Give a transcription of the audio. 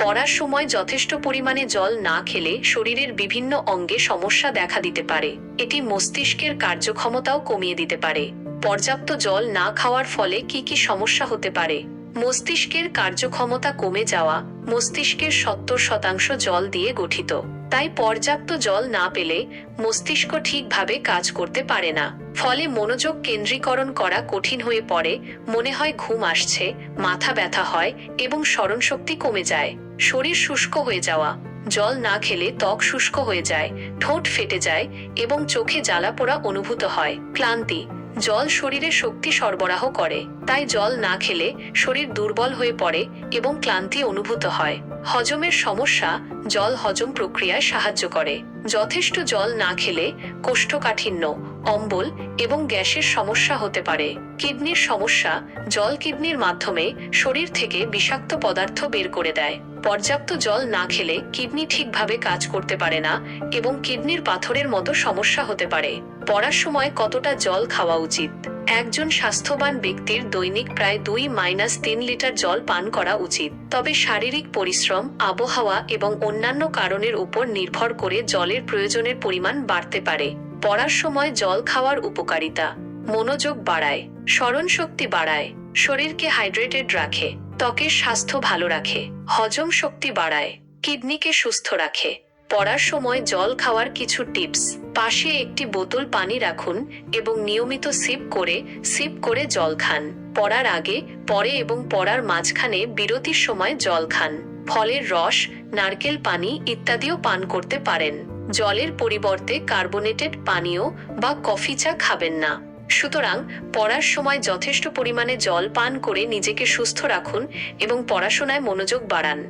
পড়ার সময় যথেষ্ট পরিমাণে জল না খেলে শরীরের বিভিন্ন অঙ্গে সমস্যা দেখা দিতে পারে। এটি মস্তিষ্কের কার্যক্ষমতাও কমিয়ে দিতে পারে। পর্যাপ্ত জল না খাওয়ার ফলে কি কি সমস্যা হতে পারে? মস্তিষ্কের কার্যক্ষমতা কমে যাওয়া। মস্তিষ্কের 70% জল দিয়ে গঠিত, তাই পর্যাপ্ত জল না পেলে মস্তিষ্ক ঠিকভাবে কাজ করতে পারে না। ফলে মনোযোগ কেন্দ্রীকরণ করা কঠিন হয়ে পড়ে, মনে হয় ঘুম আসছে, মাথা ব্যথা হয় এবং স্মরণশক্তি কমে যায়। শরীর শুষ্ক হয়ে যাওয়া। জল না খেলে ত্বক শুষ্ক হয়ে যায়, ঠোঁট ফেটে যায় এবং চোখে জ্বালাপোড়া অনুভূত হয়। ক্লান্তি। জল শরীরে শক্তি সরবরাহ করে, তাই জল না খেলে শরীর দুর্বল হয়ে পড়ে এবং ক্লান্তি অনুভূত হয়। হজমের সমস্যা। জল হজম প্রক্রিয়ায় সাহায্য করে। যথেষ্ট জল না খেলে কোষ্ঠকাঠিন্য, অম্বল এবং গ্যাসের সমস্যা হতে পারে। কিডনির সমস্যা। জল কিডনির মাধ্যমে শরীর থেকে বিষাক্ত পদার্থ বের করে দেয়। পর্যাপ্ত জল না খেলে কিডনি ঠিকভাবে কাজ করতে পারে না এবং কিডনির পাথরের মতো সমস্যা হতে পারে। পড়ার সময় কতটা জল খাওয়া উচিত? একজন স্বাস্থ্যবান ব্যক্তির দৈনিক প্রায় 2-3 লিটার জল পান করা উচিত। তবে শারীরিক পরিশ্রম, আবহাওয়া এবং অন্যান্য কারণের উপর নির্ভর করে জলের প্রয়োজনের পরিমাণ বাড়তে পারে। পড়ার সময় জল খাওয়ার উপকারিতা। মনোযোগ বাড়ায়, স্মরণশক্তি বাড়ায়, শরীরকে হাইড্রেটেড রাখে, ত্বকের স্বাস্থ্য ভালো রাখে, হজম শক্তি বাড়ায়, কিডনিকে সুস্থ রাখে। পড়ার সময় জল খাওয়ার কিছু টিপস। পাশে একটি বোতল পানি রাখুন এবং নিয়মিত সিপ করে জল খান। পড়ার আগে, পরে এবং পড়ার মাঝখানে বিরতির সময় জল খান। ফলের রস, নারকেল পানি ইত্যাদিও পান করতে পারেন। জলের পরিবর্তে কার্বোনেটেড পানীয় বা কফি চা খাবেন না। সুতরাং পড়ার সময় যথেষ্ট পরিমাণে জল পান করে নিজেকে সুস্থ রাখুন এবং পড়াশোনায় মনোযোগ বাড়ান।